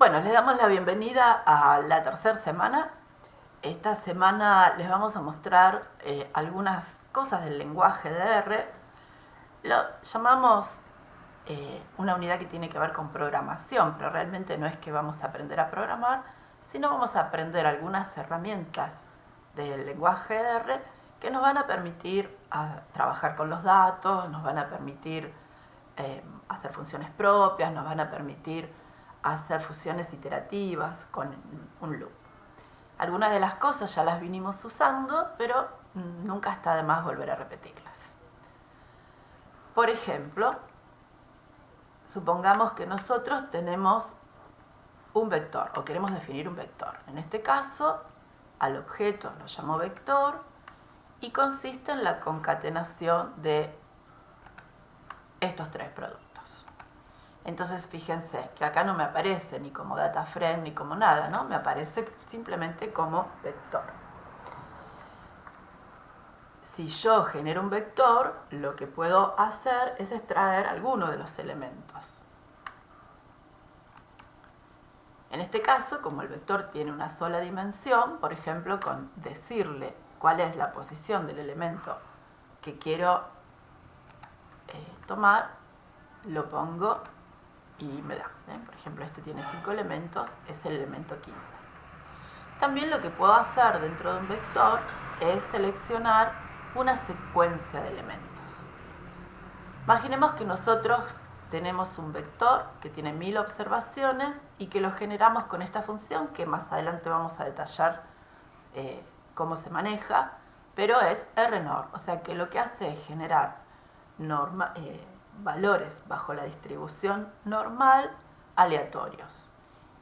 Bueno, les damos la bienvenida a la tercera semana. Esta semana les vamos a mostrar algunas cosas del lenguaje de R. Lo llamamos una unidad que tiene que ver con programación, pero realmente no es que vamos a aprender a programar, sino vamos a aprender algunas herramientas del lenguaje de R que nos van a permitir trabajar con los datos, nos van a permitir hacer funciones propias, nos van a permitir hacer fusiones iterativas con un loop. Algunas de las cosas ya las vinimos usando, pero nunca está de más volver a repetirlas. Por ejemplo, supongamos que nosotros tenemos un vector o queremos definir un vector. En este caso, al objeto lo llamo vector y consiste en la concatenación de estos tres productos. Entonces fíjense que acá no me aparece ni como data frame ni como nada, ¿no? Me aparece simplemente como vector. Si yo genero un vector, lo que puedo hacer es extraer alguno de los elementos. En este caso, como el vector tiene una sola dimensión, por ejemplo, con decirle cuál es la posición del elemento que quiero tomar, lo pongo y me da. Por ejemplo, este tiene 5 elementos, es el elemento quinto. También lo que puedo hacer dentro de un vector es seleccionar una secuencia de elementos. Imaginemos que nosotros tenemos un vector que tiene 1000 observaciones y que lo generamos con esta función que más adelante vamos a detallar cómo se maneja, pero es rnorm, o sea que lo que hace es generar valores bajo la distribución normal aleatorios,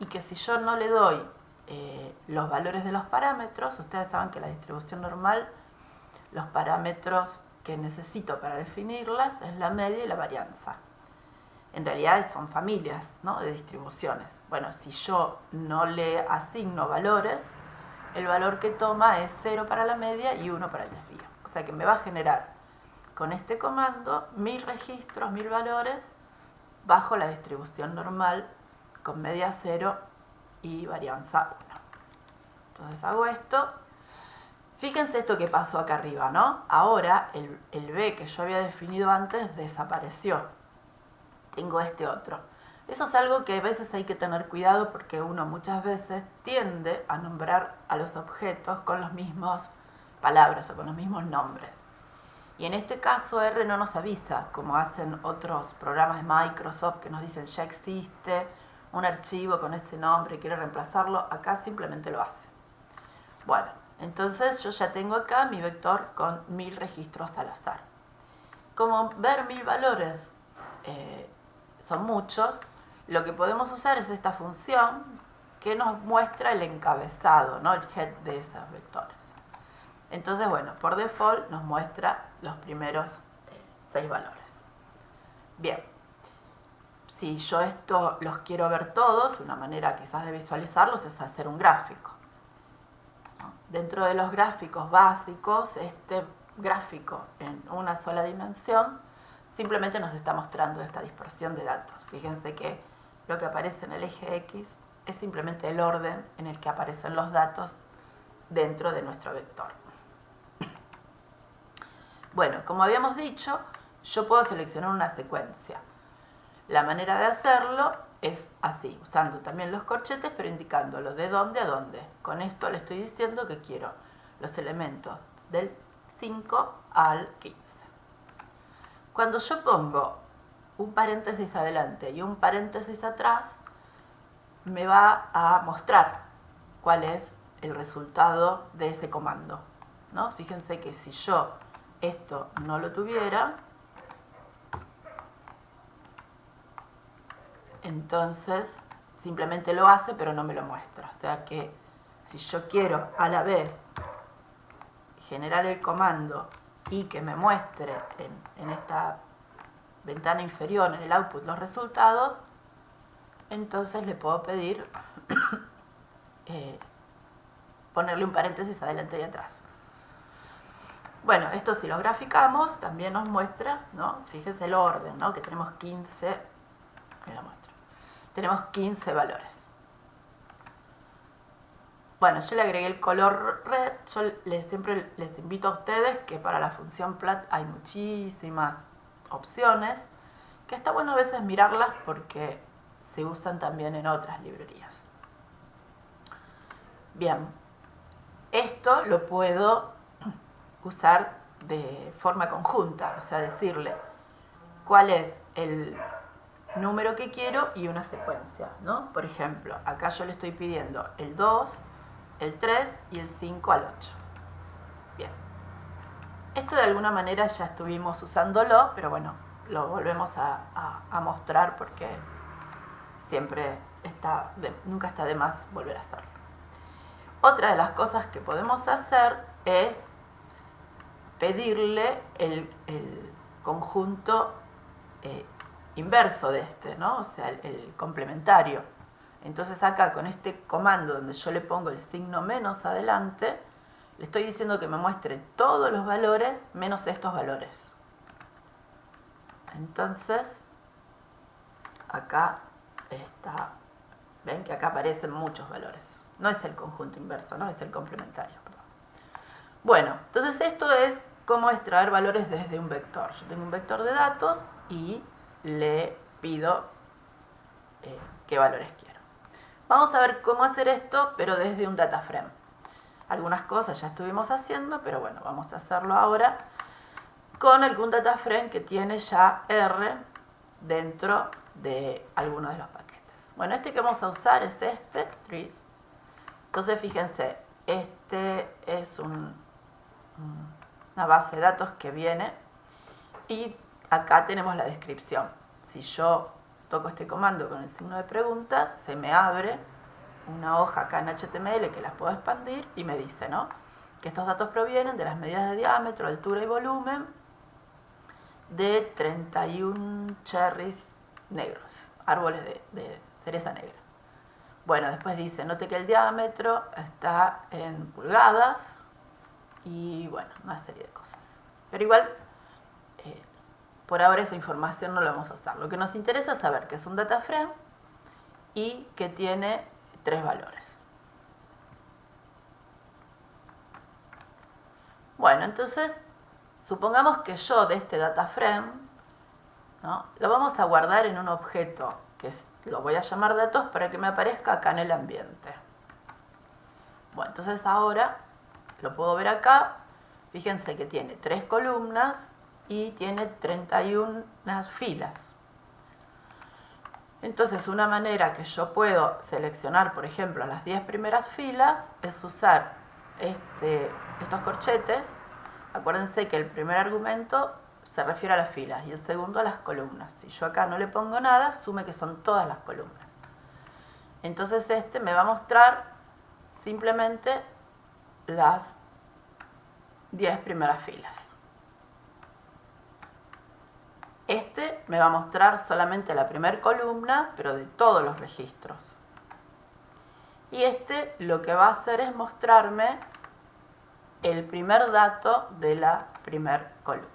y que si yo no le doy los valores de los parámetros, ustedes saben que la distribución normal, los parámetros que necesito para definirlas es la media y la varianza. En realidad son familias, ¿no?, de distribuciones. Bueno, si yo no le asigno valores, el valor que toma es 0 para la media y 1 para el desvío. O sea que me va a generar con este comando 1000 registros, 1000 valores bajo la distribución normal con media 0 y varianza 1. Entonces hago esto. Fíjense esto que pasó acá arriba, ¿no? Ahora el B que yo había definido antes desapareció. Tengo este otro. Eso es algo que a veces hay que tener cuidado porque uno muchas veces tiende a nombrar a los objetos con las mismas palabras o con los mismos nombres. Y en este caso R no nos avisa, como hacen otros programas de Microsoft que nos dicen ya existe un archivo con ese nombre y quiero reemplazarlo. Acá simplemente lo hace. Bueno, entonces yo ya tengo acá mi vector con 1000 registros al azar. Como ver 1000 valores son muchos, lo que podemos usar es esta función que nos muestra el encabezado, ¿no?, el head de esos vectores. Entonces, bueno, por default nos muestra los primeros 6 valores. Bien, si yo esto los quiero ver todos, una manera quizás de visualizarlos es hacer un gráfico. Dentro de los gráficos básicos, este gráfico en una sola dimensión simplemente nos está mostrando esta dispersión de datos. Fíjense que lo que aparece en el eje X es simplemente el orden en el que aparecen los datos dentro de nuestro vector. Bueno, como habíamos dicho, yo puedo seleccionar una secuencia. La manera de hacerlo es así, usando también los corchetes, pero indicándolo de dónde a dónde. Con esto le estoy diciendo que quiero los elementos del 5 al 15. Cuando yo pongo un paréntesis adelante y un paréntesis atrás, me va a mostrar cuál es el resultado de ese comando, ¿no? Fíjense que si yo esto no lo tuviera, entonces simplemente lo hace pero no me lo muestra. O sea que si yo quiero a la vez generar el comando y que me muestre en esta ventana inferior, en el output, los resultados, entonces le puedo pedir ponerle un paréntesis adelante y atrás. Bueno, esto si lo graficamos también nos muestra, ¿no? Fíjense el orden, ¿no?, que tenemos 15, me lo muestro. Tenemos 15 valores. Bueno, yo le agregué el color red. Yo siempre les invito a ustedes que para la función plat hay muchísimas opciones, que está bueno a veces mirarlas porque se usan también en otras librerías. Bien, esto lo puedo usar de forma conjunta, o sea, decirle cuál es el número que quiero y una secuencia, ¿no? Por ejemplo, acá yo le estoy pidiendo el 2, el 3 y el 5 al 8. Bien. Esto de alguna manera ya estuvimos usándolo, pero bueno, lo volvemos a mostrar porque siempre nunca está de más volver a hacerlo. Otra de las cosas que podemos hacer es pedirle el conjunto inverso de este, ¿no? O sea, el complementario. Entonces acá con este comando donde yo le pongo el signo menos adelante, le estoy diciendo que me muestre todos los valores menos estos valores. Entonces, acá está, ven que acá aparecen muchos valores. No es el conjunto inverso, no es el complementario. Perdón. Bueno, entonces esto es cómo extraer valores desde un vector. Yo tengo un vector de datos y le pido qué valores quiero. Vamos a ver cómo hacer esto, pero desde un data frame. Algunas cosas ya estuvimos haciendo, pero bueno, vamos a hacerlo ahora con algún data frame que tiene ya R dentro de alguno de los paquetes. Bueno, este que vamos a usar es este, trees. Entonces, fíjense, este es una base de datos que viene y acá tenemos la descripción. Si yo toco este comando con el signo de preguntas, se me abre una hoja acá en HTML que las puedo expandir y me dice, ¿no?, que estos datos provienen de las medidas de diámetro, altura y volumen de 31 cherries negros, árboles de cereza negra. Bueno, después dice, note que el diámetro está en pulgadas y bueno, una serie de cosas. Pero igual, por ahora esa información no la vamos a usar. Lo que nos interesa es saber que es un data frame y que tiene 3 valores. Bueno, entonces, supongamos que yo de este data frame, ¿no?, lo vamos a guardar en un objeto que lo voy a llamar datos para que me aparezca acá en el ambiente. Bueno, entonces ahora lo puedo ver acá. Fíjense que tiene 3 columnas y tiene 31 filas. Entonces, una manera que yo puedo seleccionar, por ejemplo, las 10 primeras filas es usar estos corchetes. Acuérdense que el primer argumento se refiere a las filas y el segundo a las columnas. Si yo acá no le pongo nada, asume que son todas las columnas. Entonces este me va a mostrar simplemente las 10 primeras filas. Este me va a mostrar solamente la primera columna, pero de todos los registros. Y este lo que va a hacer es mostrarme el primer dato de la primera columna.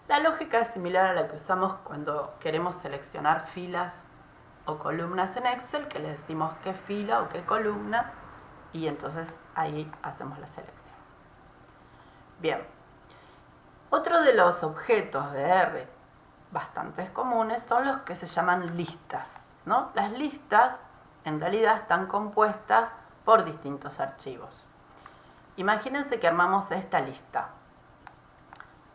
La lógica es similar a la que usamos cuando queremos seleccionar filas o columnas en Excel, que le decimos qué fila o qué columna, y entonces ahí hacemos la selección. Bien, otro de los objetos de R bastante comunes son los que se llaman listas, ¿no? Las listas en realidad están compuestas por distintos archivos. Imagínense que armamos esta lista.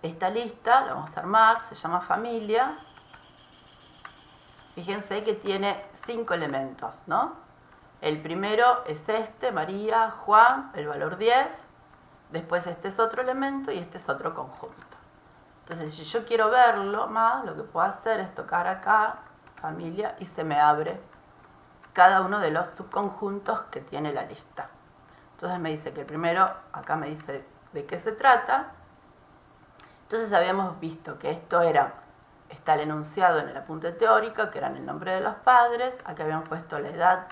Esta lista la vamos a armar, se llama familia. Fíjense que tiene 5 elementos, ¿no? El primero es este, María, Juan, el valor 10. Después este es otro elemento y este es otro conjunto. Entonces, si yo quiero verlo más, lo que puedo hacer es tocar acá, familia, y se me abre cada uno de los subconjuntos que tiene la lista. Entonces me dice que el primero, acá me dice de qué se trata. Entonces habíamos visto que esto está el enunciado en el apunte teórico, que eran el nombre de los padres. Acá habíamos puesto la edad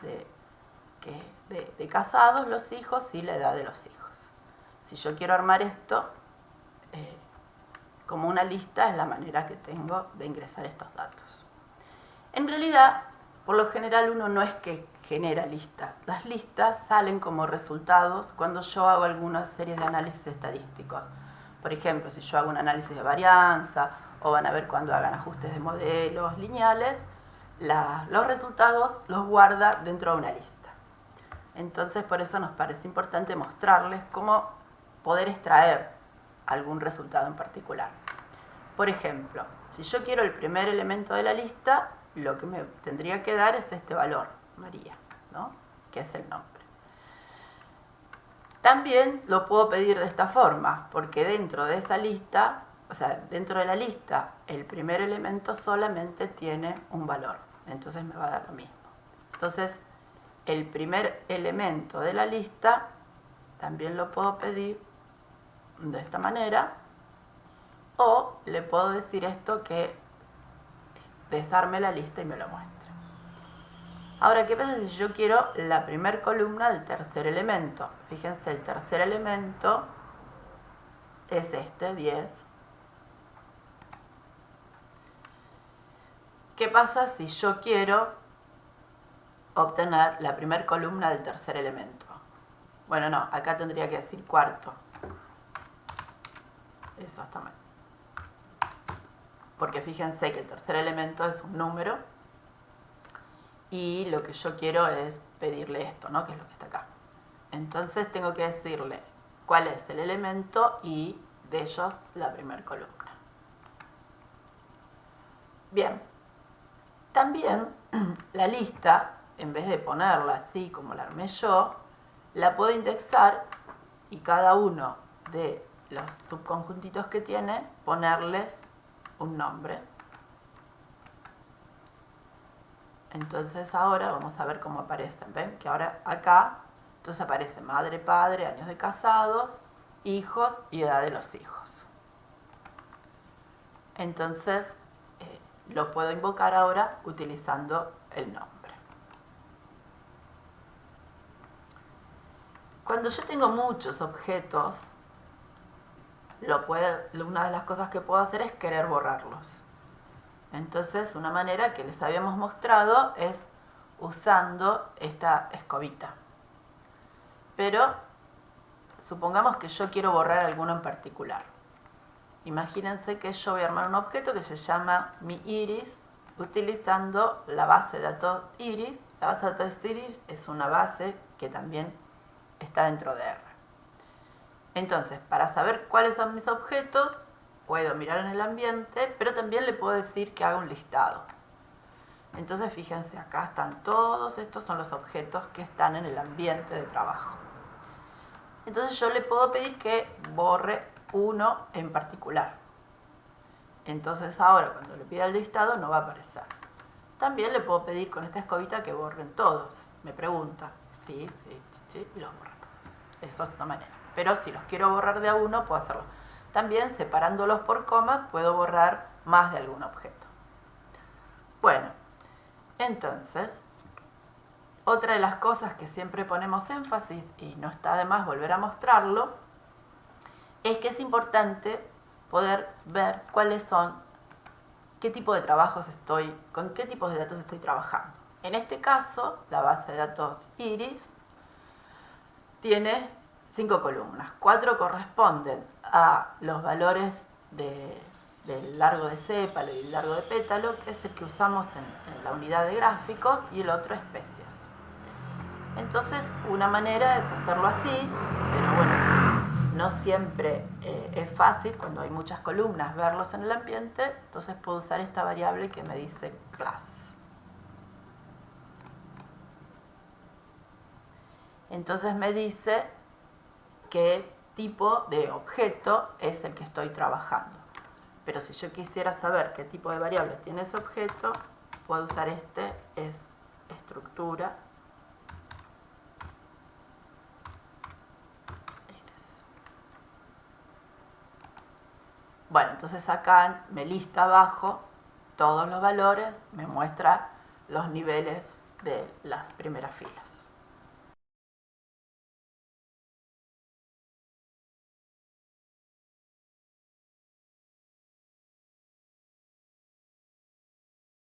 de casados, los hijos, y la edad de los hijos. Si yo quiero armar esto como una lista, es la manera que tengo de ingresar estos datos. En realidad, Por lo general uno no es que genera listas. Las listas salen como resultados cuando yo hago algunas series de análisis estadísticos. Por ejemplo, si yo hago un análisis de varianza, o van a ver cuando hagan ajustes de modelos lineales, los resultados los guarda dentro de una lista. Entonces, por eso nos parece importante mostrarles cómo poder extraer algún resultado en particular. Por ejemplo, si yo quiero el primer elemento de la lista, lo que me tendría que dar es este valor, María, ¿no? Que es el nombre. También lo puedo pedir de esta forma, porque dentro de esa lista, o sea, dentro de la lista, el primer elemento solamente tiene un valor, entonces me va a dar lo mismo. Entonces, el primer elemento de la lista también lo puedo pedir de esta manera, o le puedo decir esto que desarme la lista y me lo muestre. Ahora, ¿qué pasa si yo quiero la primera columna del tercer elemento? Fíjense, el tercer elemento es este, 10. ¿Qué pasa si yo quiero obtener la primera columna del tercer elemento? Bueno, no, acá tendría que decir cuarto. Eso está mal. Porque fíjense que el tercer elemento es un número y lo que yo quiero es pedirle esto, ¿no? Que es lo que está acá. Entonces tengo que decirle cuál es el elemento y de ellos la primera columna. Bien. También la lista, en vez de ponerla así como la armé yo, la puedo indexar y cada uno de los subconjuntitos que tiene, ponerles un nombre. Entonces ahora vamos a ver cómo aparecen. ¿Ven? Que ahora acá, entonces aparece madre, padre, años de casados, hijos y edad de los hijos. Entonces lo puedo invocar ahora utilizando el nombre. Cuando yo tengo muchos objetos, una de las cosas que puedo hacer es querer borrarlos. Entonces, una manera que les habíamos mostrado es usando esta escobita. Pero supongamos que yo quiero borrar alguno en particular. Imagínense que yo voy a armar un objeto que se llama mi iris, utilizando la base de datos iris. La base de datos iris es una base que también está dentro de R. Entonces, para saber cuáles son mis objetos, puedo mirar en el ambiente, pero también le puedo decir que haga un listado. Entonces, fíjense, acá están todos estos son los objetos que están en el ambiente de trabajo. Entonces, yo le puedo pedir que borre uno en particular. Entonces, ahora, cuando le pida el listado, no va a aparecer. También le puedo pedir con esta escobita que borren todos. Me pregunta, sí, y los borra. Eso es una manera. Pero si los quiero borrar de a uno, puedo hacerlo. También, separándolos por comas, puedo borrar más de algún objeto. Bueno, entonces, otra de las cosas que siempre ponemos énfasis, y no está de más volver a mostrarlo, es que es importante poder ver cuáles son, qué tipo de trabajos con qué tipos de datos estoy trabajando. En este caso, la base de datos iris tiene 5 columnas. 4 corresponden a los valores del largo de sépalo y el largo de pétalo, que es el que usamos en la unidad de gráficos, y el otro especies. Entonces, una manera es hacerlo así, pero bueno, no siempre es fácil cuando hay muchas columnas verlos en el ambiente, entonces puedo usar esta variable que me dice class. Entonces me dice qué tipo de objeto es el que estoy trabajando. Pero si yo quisiera saber qué tipo de variables tiene ese objeto, puedo usar es estructura. Bueno, entonces acá me lista abajo todos los valores, me muestra los niveles de las primeras filas.